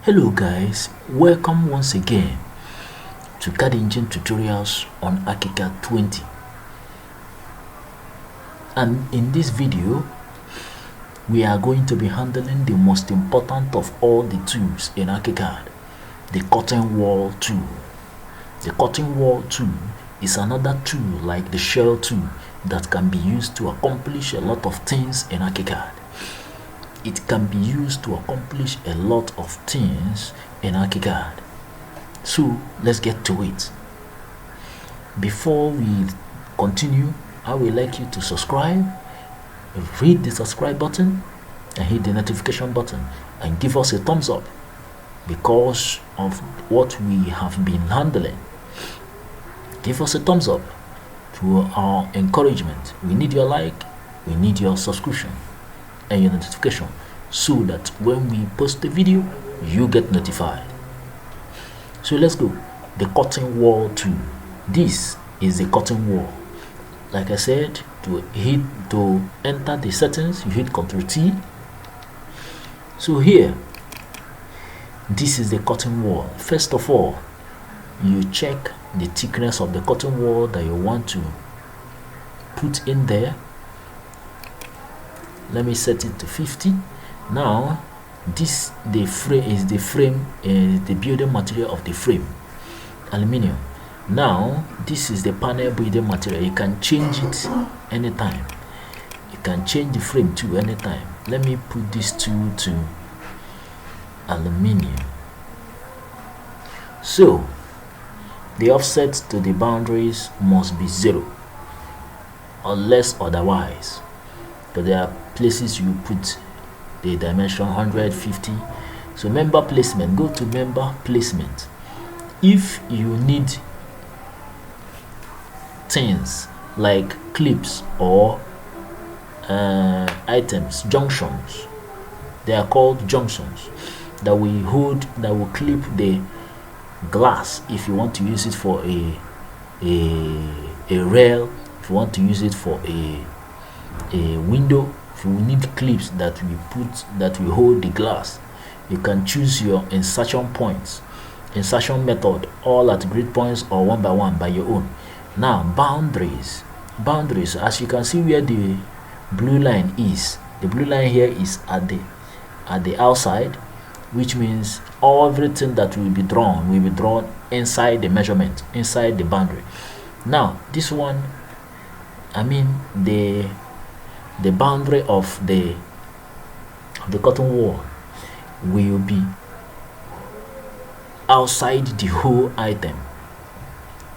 Hello guys, welcome once again to CAD Engine tutorials on ArchiCAD 20. And in this video we are going to be handling the most important of all the tools in ArchiCAD, the CurtainWall tool. The CurtainWall tool is another tool like the shell tool that can be used to accomplish a lot of things in ArchiCAD. It can be used to accomplish a lot of things in ArchiCAD. So let's get to it. Before we continue, I would like you to subscribe, hit the subscribe button and hit the notification button and give us a thumbs up because of what we have been handling. Give us a thumbs up to our encouragement. We need your like, we need your subscription and your notification so that when we post the video you get notified. So let's go. The CurtainWall tool. This is the CurtainWall. Like I said, to enter the settings you hit Ctrl T. So here, this is the CurtainWall. First of all, you check the thickness of the CurtainWall that you want to put in there. Let me set it to 50. Now this the building material of the frame, aluminium. Now this is the panel building material. You can change it anytime. You can change the frame to anytime. Let me put this tool to aluminium. So the offset to the boundaries must be 0 unless otherwise, but there are places you put the dimension 150. So member placement, go to member placement. If you need things like clips or items, junctions, they are called junctions, that will clip the glass. If you want to use it for a rail, if you want to use it for a window, if you need clips that will hold the glass, you can choose your insertion points, insertion method, all at grid points or one by one by your own. Now boundaries, as you can see where the blue line is, the blue line here is at the outside, which means everything that will be drawn inside the measurement, inside the boundary. Now this one, I mean the boundary of the CurtainWall will be outside the whole item.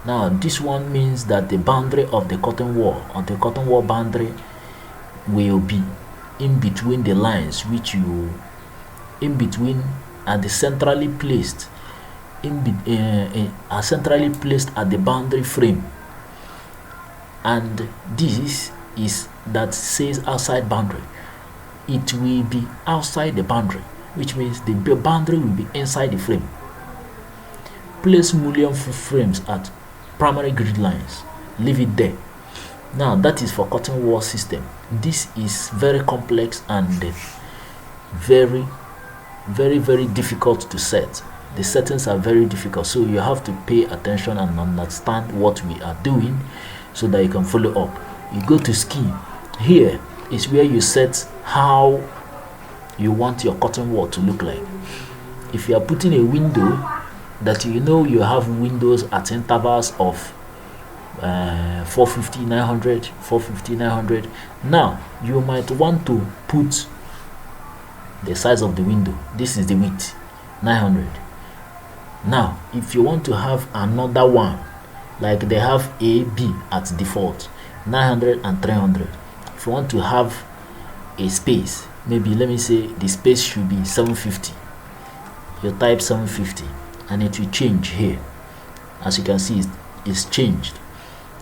Now this one means that the boundary of the CurtainWall, or the CurtainWall boundary, will be in between the lines, which you in between at the centrally placed centrally placed at the boundary frame, and this is that says outside boundary. It will be outside the boundary, which means the boundary will be inside the frame. Place mullion frames at primary grid lines, leave it there. Now that is for CurtainWall system. This is very complex and very difficult to set. The settings are very difficult, so you have to pay attention and understand what we are doing so that you can follow up. You go to scheme. Here is where you set how you want your CurtainWall to look like. If you are putting a window that you have windows at intervals of 450, 900, 450, 900. Now you might want to put the size of the window. This is the width, 900. Now if you want to have another one, like they have A, B at default, 900 and 300. If you want to have a space, maybe let me say the space should be 750, you type 750 and it will change here. As you can see, it's changed.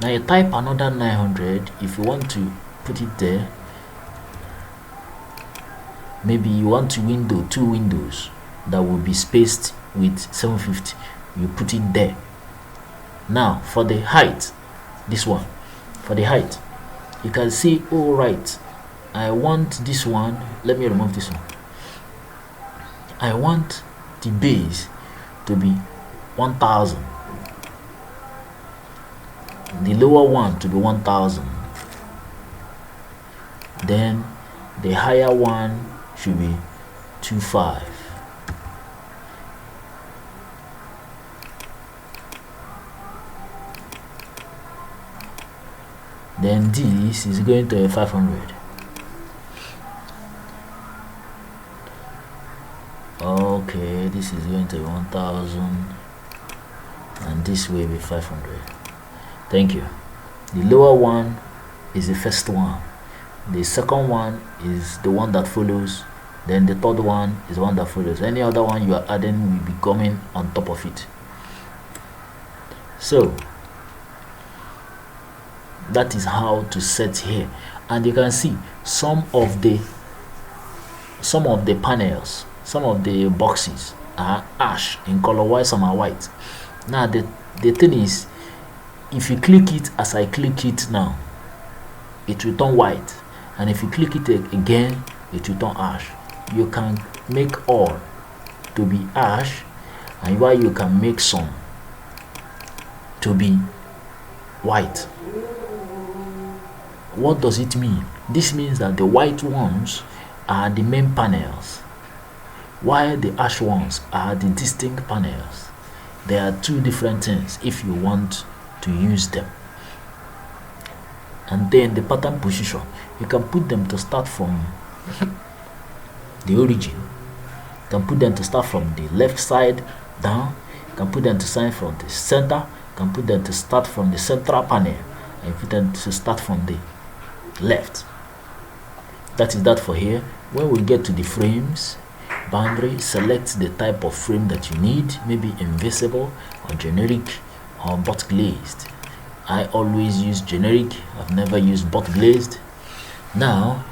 Now you type another 900 if you want to put it there. Maybe you want to two windows that will be spaced with 750, you put it there. Now for the height, this one, for the height, you can see, all right, I want this one. Let me remove this one. I want the base to be 1000, the lower one to be 1000, then the higher one should be 25. Then this is going to be 500. Okay, this is going to be 1000, and this will be 500. Thank you. The lower one is the first one, the second one is the one that follows, then the third one is the one that follows. Any other one you are adding will be coming on top of it. So that is how to set here, and you can see some of the panels, some of the boxes are ash in color, while some are white. Now the thing is, if you click it as I click it now, it will turn white, and if you click it again, it will turn ash. You can make all to be ash, and while you can make some to be white. What does it mean? This means that the white ones are the main panels, while the ash ones are the distinct panels. They are two different things if you want to use them. And then the pattern position, you can put them to start from the origin. You can put them to start from the left side down. You can put them to start from the center. You can put them to start from the central panel, and put them to start from the left. That is that for here. When we get to the frames boundary, select the type of frame that you need, maybe invisible or generic or butt glazed. I always use generic. I've never used butt glazed. Now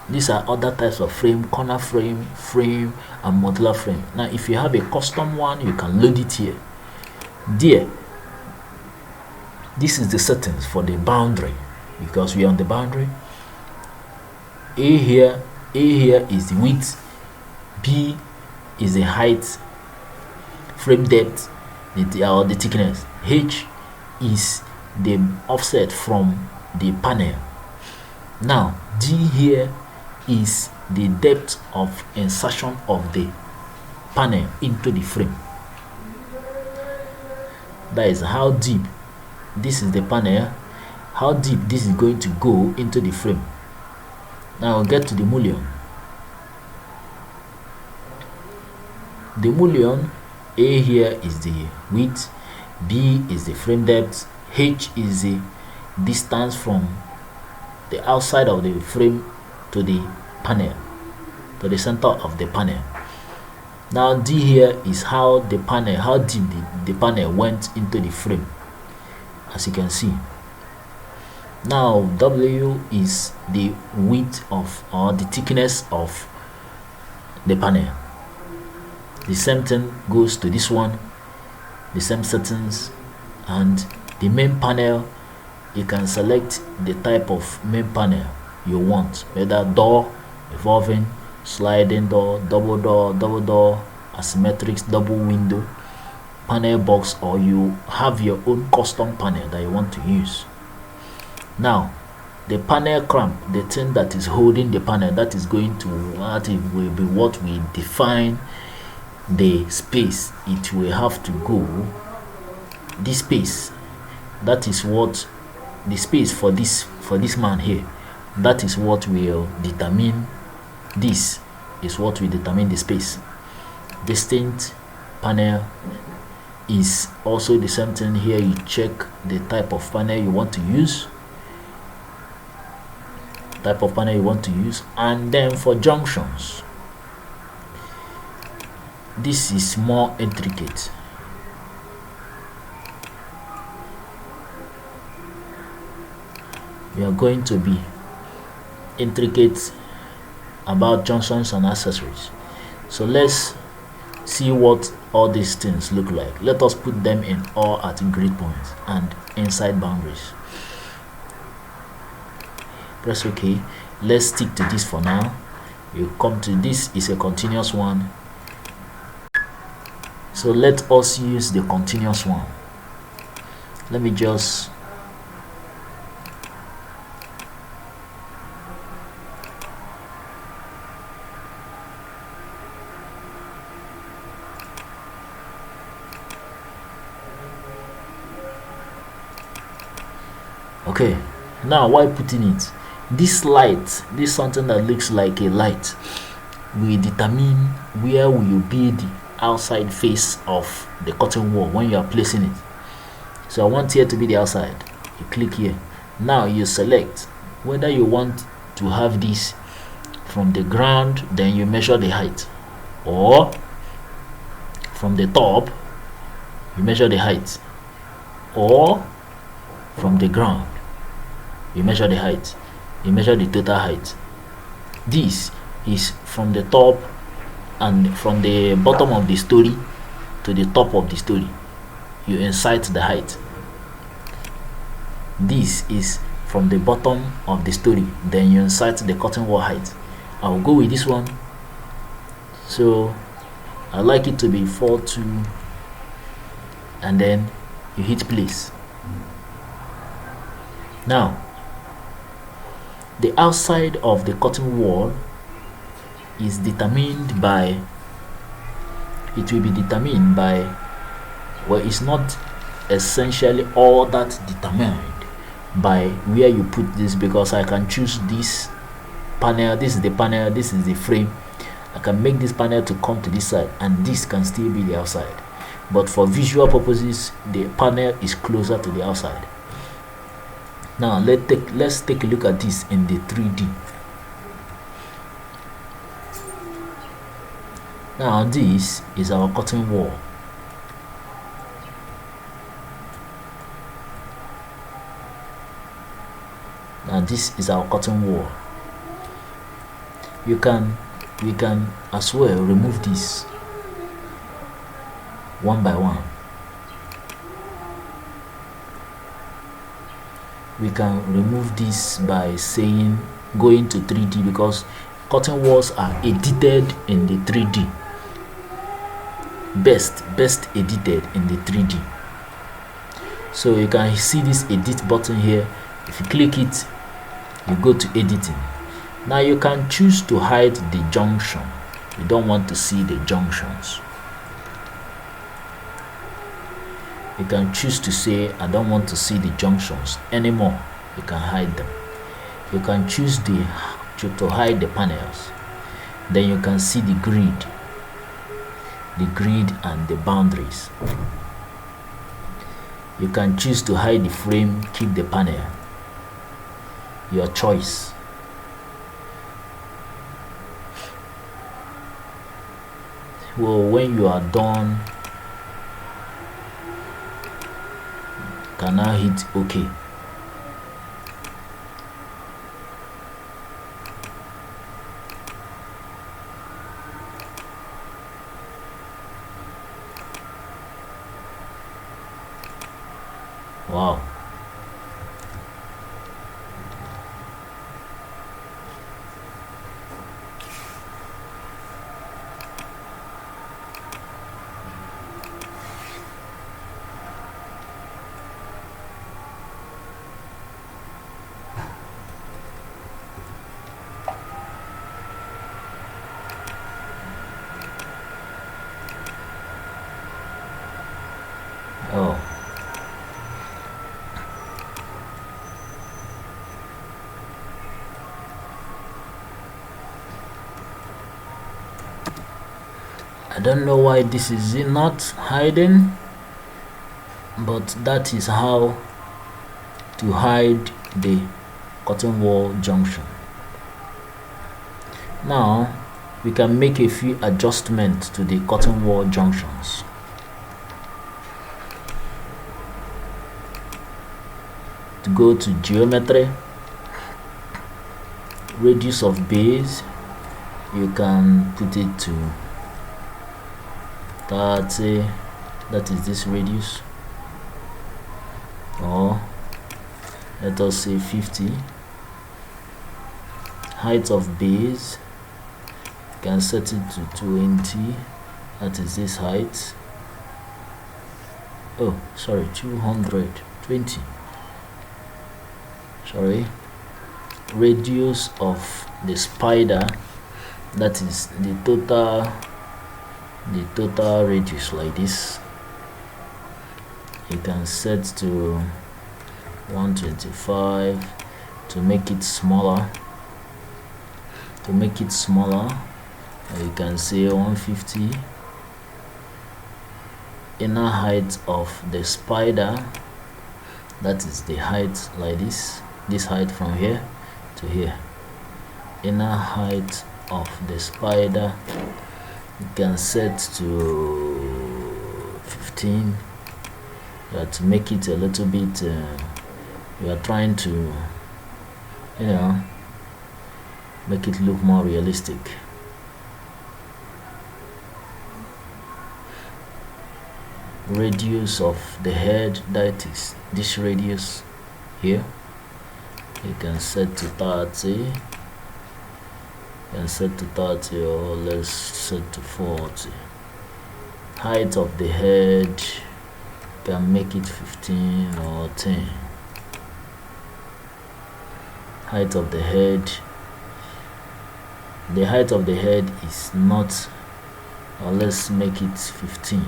these are other types of frame: corner frame, frame, and modular frame. Now if you have a custom one, you can load it here. There, this is the settings for the boundary, because we are on the boundary. A here is the width, B is the height, frame depth, the thickness, H is the offset from the panel. Now D here is the depth of insertion of the panel into the frame. That is how deep this is the panel, how deep this is going to go into the frame. Now we'll get to the mullion. The mullion, A here is the width, B is the frame depth, H is the distance from the outside of the frame to the panel, to the center of the panel. Now D here is how the panel, how deep the panel went into the frame, as you can see. Now W is the width of, or the thickness of the panel. The same thing goes to this one, the same settings. And the main panel, you can select the type of main panel you want, whether door, revolving, sliding door, double door, asymmetric, double window, panel box, or you have your own custom panel that you want to use. Now the panel clamp, the thing that is holding the panel, that is going to, that will be what we define the space. It will have to go this space. That is what the space for this man here, that is what will determine, this is what will determine the space. Distinct panel is also the same thing. Here you check the type of panel you want to use, and then for junctions, this is more intricate. We are going to be intricate about junctions and accessories. So let's see what all these things look like. Let us put them in all at grid points and inside boundaries. Press OK. Let's stick to this for now. You come to this, is a continuous one. So let us use the continuous one. Let me just okay. Now while putting it, this light, this something that looks like a light, will determine where will be the outside face of the curtain wall when you are placing it. So I want here to be the outside. You click here. Now you select whether you want to have this from the ground, then you measure the height, or from the top you measure the height, or from the ground you measure the height, you measure the total height. This is from the top and from the bottom of the story to the top of the story, you insert the height. This is from the bottom of the story, then you insert the curtain wall height. I'll go with this one. So I like it to be 4:2, and then you hit place. Now the outside of the curtain wall is determined by, it will be determined by, well, it's not essentially all that determined by where you put this, because I can choose this panel, this is the panel, this is the frame. I can make this panel to come to this side, and this can still be the outside, but for visual purposes the panel is closer to the outside. Now let's take a look at this in the 3D. Now this is our curtain wall. Now this is our curtain wall. We can as well remove this one by one. We can remove this by saying going to 3D, because curtain walls are edited in the 3D. Best edited in the 3D. So you can see this edit button here. If you click it, you go to editing. Now you can choose to hide the junction. You don't want to see the junctions. You can choose to say I don't want to see the junctions anymore. You can hide them. You can choose to hide the panels. Then you can see the grid and the boundaries. You can choose to hide the frame, keep the panel. Your choice. Well, when you are done, you can now hit OK. Wow. Oh. I don't know why this is not hiding, but that is how to hide the curtain wall junction. Now we can make a few adjustments to the curtain wall junctions. To go to geometry, radius of base, you can put it to 30, that is this radius, or let us say 50. Height of base, you can set it to 20, that is this height. oh sorry, 220, sorry, radius of the spider, that is the total radius, like this. You can set to 125 to make it smaller. You can say 150. Inner height of the spider, that is the height, like this height from here to here. Inner height of the spider, you can set to 15. You have to make it a little bit, you are trying to, make it look more realistic. Radius of the head, that is this radius here, you can set to 30. You can set to 30, or let's set to 40. Height of the head, can make it 15 or 10. Height of the head, the height of the head is not, or let's make it 15.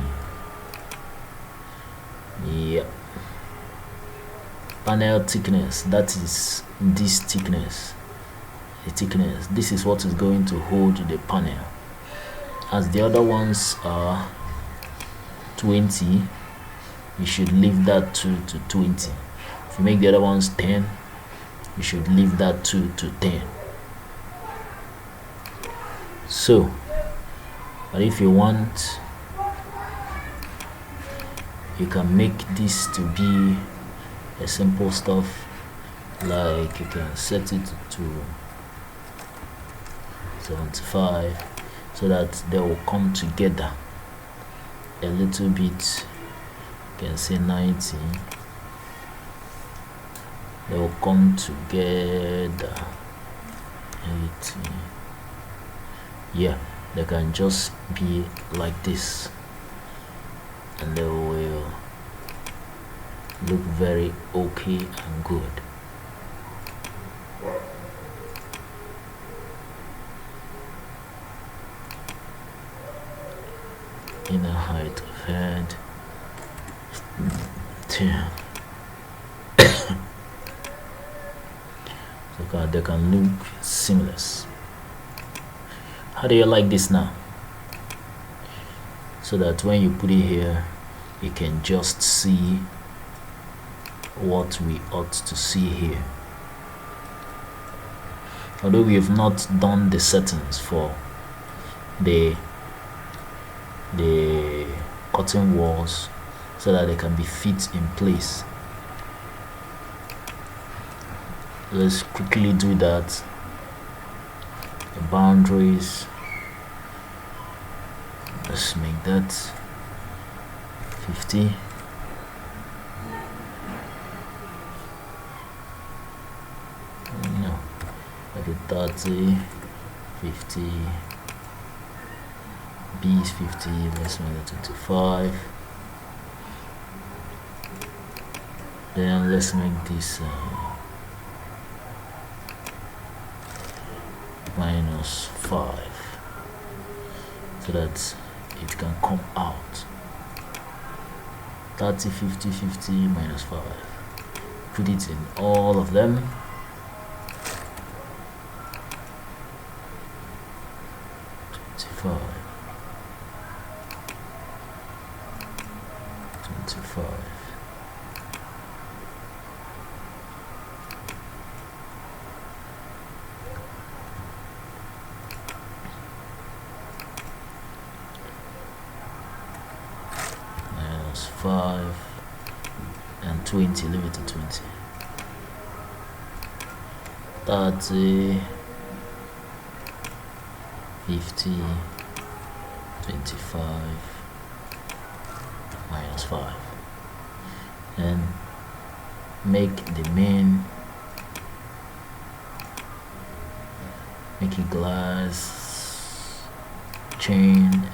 Yep. Panel thickness, that is this thickness, the thickness. This is what is going to hold the panel. As the other ones are 20, you should leave that 2 to 20. If you make the other ones 10, you should leave that 2 to 10. So, but if you want, you can make this to be a simple stuff, like you can set it to 75, so that they will come together a little bit. You can say 90. They will come together 80. Yeah, they can just be like this, and they will look very okay and good. Inner height of head 10. So they can look seamless. How do you like this now? So that when you put it here, you can just see what we ought to see here. Although we have not done the settings for the curtain walls, so that they can be fit in place. Let's quickly do that. The boundaries, let's make that 50. No, like a 30, 50. B is 50. Let's make it 25. Then let's make this -5, so that it can come out. 30, 50, 50, -5. Put it in all of them. -25. -5 and 20, leave it at 20. 30, 50, 25, -5. And make the main, make it glass, chain,